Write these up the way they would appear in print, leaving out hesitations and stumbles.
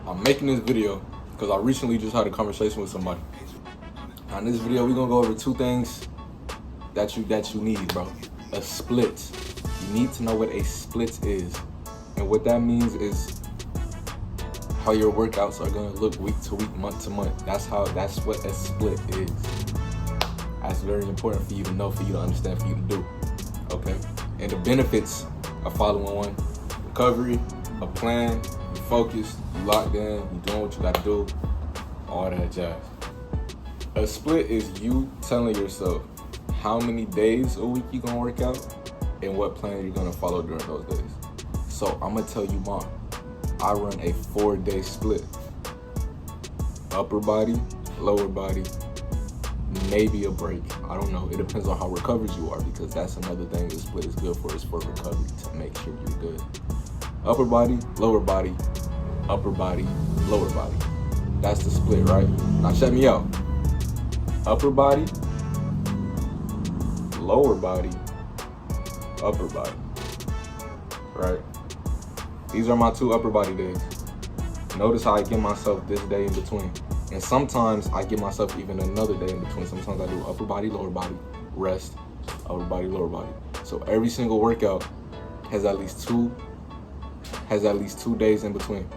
I'm making this video because I recently just had a conversation with somebody. Now in this video, we're gonna go over 2 things that you need, bro. A split. You need to know what a split is. And what that means is how your workouts are gonna look week to week, month to month. That's what a split is. That's very important for you to know, for you to understand, for you to do. Okay? And the benefits of following one: recovery, a plan, you focused, you locked in, you doing what you gotta do, all that jazz. A split is you telling yourself how many days a week you gonna work out and what plan you're gonna follow during those days. So I'm gonna tell you mine. I run a 4-day split. Upper body, lower body, maybe a break. I don't know. It depends on how recovered you are, because that's another thing the split is good for, is for recovery, to make sure you're good. Upper body, lower body, upper body, lower body. That's the split, right? Now check me out. Upper body, lower body, upper body, right? These are my 2 upper body days. Notice how I give myself this day in between. And sometimes I give myself even another day in between. Sometimes I do upper body, lower body, rest, upper body, lower body. So every single workout has at least 2 days in between.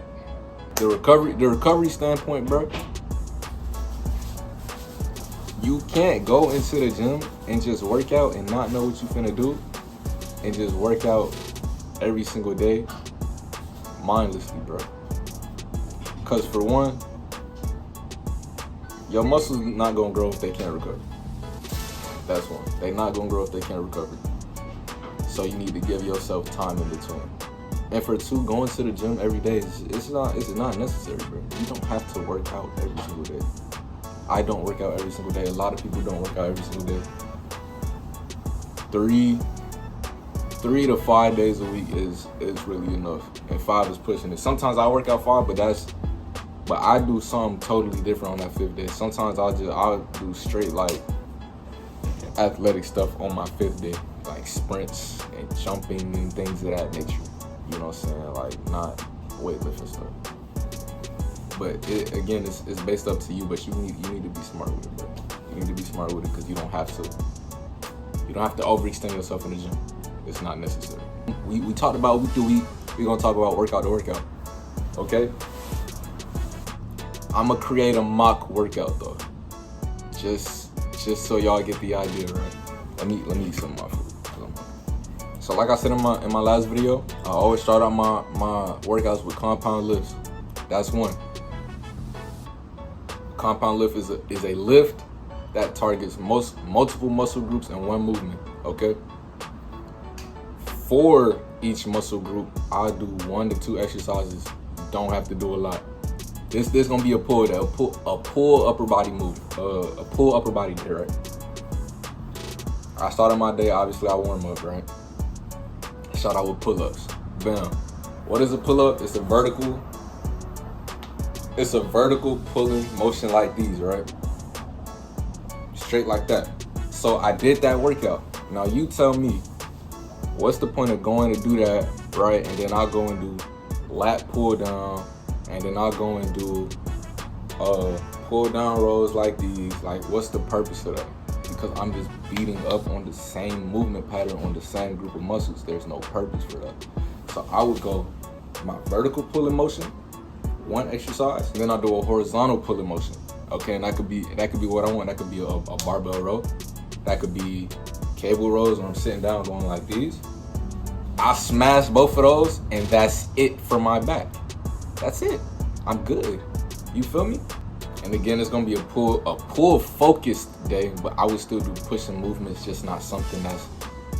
The recovery standpoint, bro, you can't go into the gym and just work out and not know what you finna do and just work out every single day mindlessly, bro. Because for one, your muscles not gonna grow if they can't recover. That's one. They not gonna grow if they can't recover. So you need to give yourself time in between. And for 2, going to the gym every day it's not necessary, bro. You don't have to work out every single day. I don't work out every single day. A lot of people don't work out every single day. 3 to 5 days a week is really enough, and 5 is pushing it. Sometimes I work out 5, but I do something totally different on that 5th day. Sometimes I'll do straight like athletic stuff on my 5th day, like sprints and jumping and things of that nature. You know what I'm saying? Like not weightlifting stuff. But again, it's based up to you. But you need to be smart with it, bro. You need to be smart with it, because you don't have to overextend yourself in the gym. It's not necessary. We talked about week to week. We're gonna talk about workout to workout. Okay? I'ma create a mock workout though. Just so y'all get the idea, right? Let me eat some of my food. So like I said in my last video, I always start out my workouts with compound lifts. That's one. Compound lift is a lift that targets multiple muscle groups in one movement. Okay? For each muscle group, I'll do 1 to 2 exercises. Don't have to do a lot. This gonna be a pull day, a pull upper body movement, a pull upper body day, right? I started my day, obviously I warm up, right? Start out with pull-ups. Bam. What is a pull-up? It's a vertical pulling motion like these, right? Straight like that. So I did that workout. Now you tell me, what's the point of going to do that, right? And then I'll go and do lat pull down, and then I'll go and do pull down rows like these. Like, what's the purpose of that? Because I'm just beating up on the same movement pattern on the same group of muscles. There's no purpose for that. So I would go my vertical pulling motion, 1 exercise, and then I'll do a horizontal pulling motion. Okay, and that could be what I want. That could be a barbell row. That could be cable rows when I'm sitting down going like these. I smash both of those, and that's it for my back. That's it. I'm good. You feel me? And again, it's gonna be a pull focused day, but I would still do pushing movements, just not something that's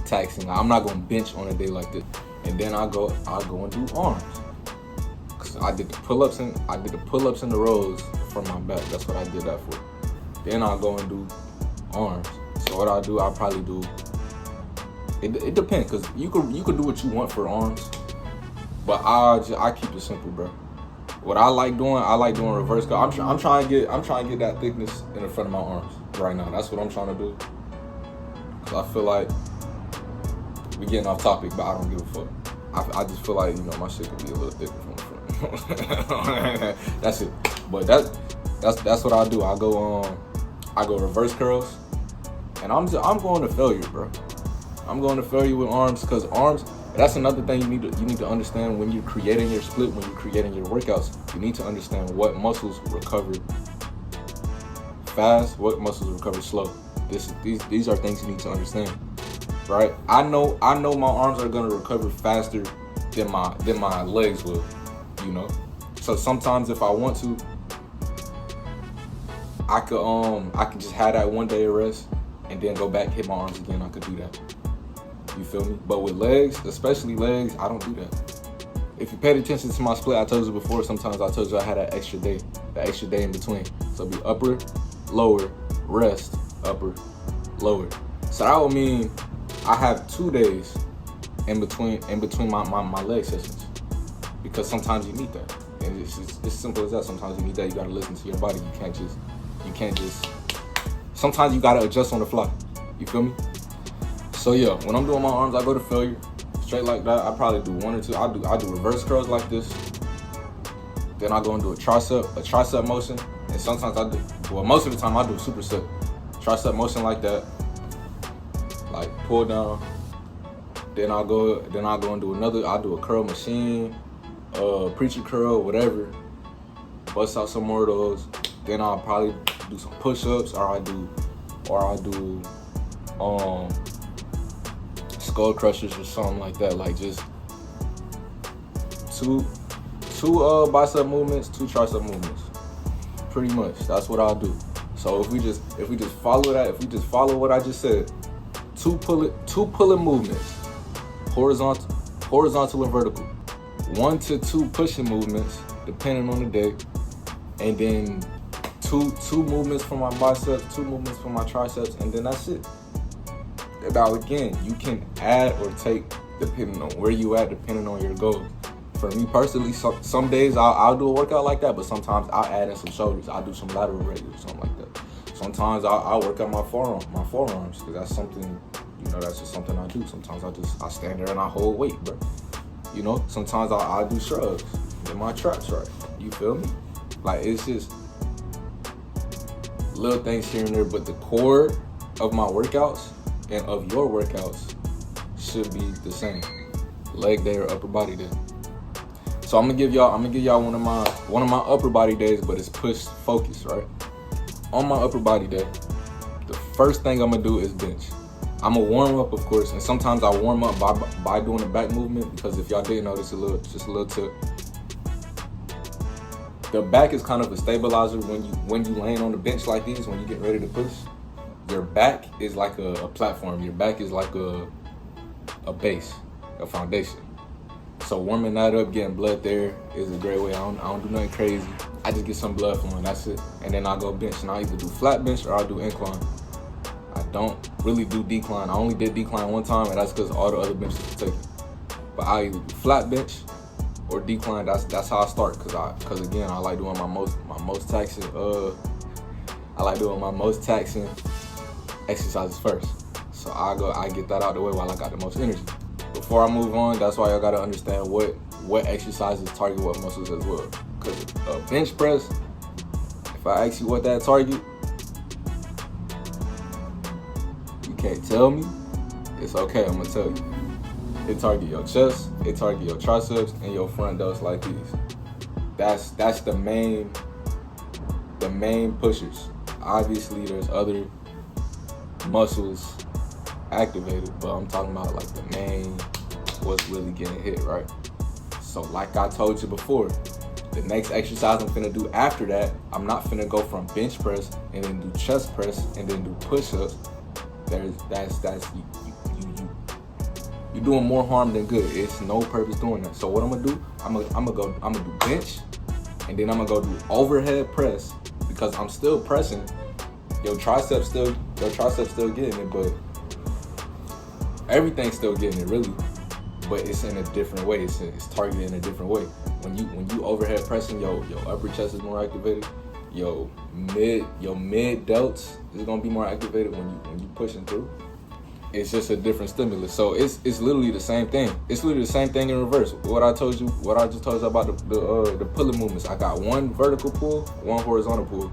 taxing. I'm not gonna bench on a day like this. And then I'll go and do arms. Cause I did the pull-ups and the rows for my back. That's what I did that for. Then I'll go and do arms. So what I'll probably do, it depends, cause you could do what you want for arms, but I keep it simple, bro. What I like doing reverse curl. I'm trying to get that thickness in the front of my arms right now. That's what I'm trying to do. Cause I feel like we getting off topic, but I don't give a fuck. I just feel like, you know, my shit could be a little thicker from the front. That's it. But that's what I do. I go reverse curls, and I'm going to failure, bro. I'm going to failure with arms, because arms. That's another thing you need to understand when you're creating your split, when you're creating your workouts. You need to understand what muscles recover fast, what muscles recover slow. These are things you need to understand, right? I know my arms are gonna recover faster than my legs will, you know. So sometimes if I want to, I could just have that one day of rest and then go back, hit my arms again. I could do that. You feel me? But with legs, especially legs, I don't do that. If you paid attention to my split, I told you before, sometimes I told you I had that extra day in between. So it'd be upper, lower, rest, upper, lower. So that would mean I have 2 days in between my leg sessions, because sometimes you need that. And it's simple as that. Sometimes you need that. You gotta listen to your body. You can't just. Sometimes you gotta adjust on the fly. You feel me? So yeah, when I'm doing my arms, I go to failure, straight like that. I probably do one or two. I do reverse curls like this. Then I go and do a tricep motion. And sometimes most of the time I do a superset. Tricep motion like that. Like pull down. Then I go and do another. I do a curl machine, preacher curl, whatever. Bust out some more of those. Then I'll probably do some push-ups, or I do skull crushers or something like that. Like just two bicep movements, 2 tricep movements. Pretty much, that's what I'll do. So if we just follow that, if we just follow what I just said, 2 pulling movements, horizontal and vertical, 1 to 2 pushing movements, depending on the day, and then two movements for my biceps, 2 movements for my triceps, and then that's it. Now again, you can add or take depending on where you at, depending on your goals. For me personally, some days I'll do a workout like that, but sometimes I'll add in some shoulders. I'll do some lateral raises or something like that. Sometimes I'll work out my forearms, because that's something, that's just something I do. Sometimes I stand there and I hold weight, bro. Sometimes I'll do shrugs, get my traps right. You feel me? Like, it's just little things here and there, but the core of my workouts and of your workouts should be the same. Leg day or upper body day. So I'm gonna give y'all one of my upper body days, but it's push focus, right? On my upper body day, the first thing I'm gonna do is bench. I'm gonna warm up, of course, and sometimes I warm up by doing a back movement, because if y'all didn't know, just a little tip. The back is kind of a stabilizer when you laying on the bench like these, when you get ready to push. Your back is like a platform. Your back is like a base, a foundation. So warming that up, getting blood there is a great way. I don't do nothing crazy. I just get some blood flowing, that's it. And then I go bench, and I either do flat bench or I'll do incline. I don't really do decline. I only did decline one time, and that's because all the other benches were taken. But I either do flat bench or decline. That's how I start, because again, I like doing my most taxing exercises first. So I get that out the way while I got the most energy. Before I move on, that's why y'all gotta understand what exercises target what muscles as well. Because a bench press, if I ask you what that target, you can't tell me, it's okay, I'm gonna tell you. It target your chest, it target your triceps, and your front delts like these. That's the main pushers. Obviously, there's other muscles activated, but I'm talking about like the main, what's really getting hit, right? So like I told you before, the next exercise I'm finna do after that, I'm not finna go from bench press and then do chest press and then do push-ups. You're doing more harm than good. It's no purpose doing that. So what I'm gonna do, I'm gonna do bench, and then I'm gonna go do overhead press, because I'm still pressing. Your triceps still getting it, but everything's still getting it really. But it's in a different way. It's targeted in a different way. When you overhead pressing, your upper chest is more activated. Your mid delts is gonna be more activated when you pushing through. It's just a different stimulus. So it's literally the same thing. It's literally the same thing in reverse. What I just told you about the pulling movements. I got one vertical pull, one horizontal pull.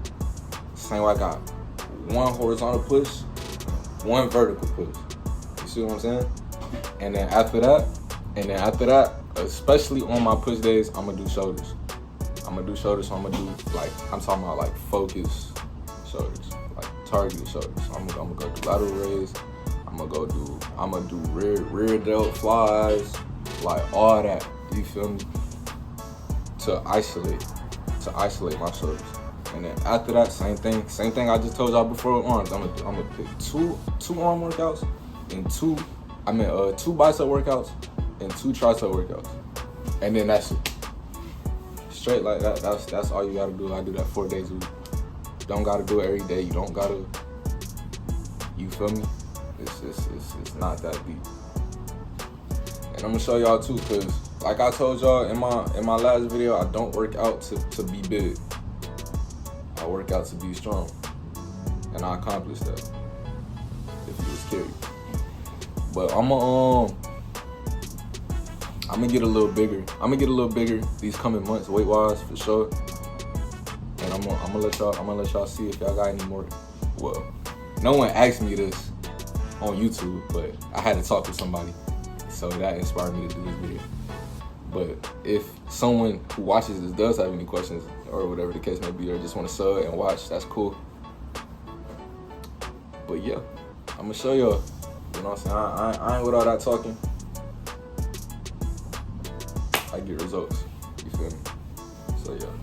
Same way I got one horizontal push, one vertical push. You see what I'm saying? And then after that, especially on my push days, I'm gonna do shoulders. So I'm gonna do like, I'm talking about like focus shoulders, like targeted shoulders. So I'm gonna go do lateral raise. I'm gonna do rear delt flies, like all that. You feel me? To isolate my shoulders. And then after that, same thing I just told y'all before with arms. I'm gonna pick two arm workouts and two bicep workouts and two tricep workouts. And then that's it. Straight like that. That's all you gotta do. I do that 4 days a week. Don't gotta do it every day. You don't gotta. You feel me? It's not that deep. And I'm gonna show y'all too, cause like I told y'all in my last video, I don't work out to be big. I work out to be strong, and I accomplished that. If you was curious, but I'm gonna get a little bigger these coming months, weight wise for sure. And I'm gonna let y'all see if y'all got any more. Well, no one asked me this on YouTube, but I had to talk to somebody, so that inspired me to do this video. But if someone who watches this does have any questions or whatever the case may be, or just want to sub and watch, that's cool. But yeah, I'm gonna show y'all. You know what I'm saying? I ain't with all that talking. I get results. You feel me? So yeah.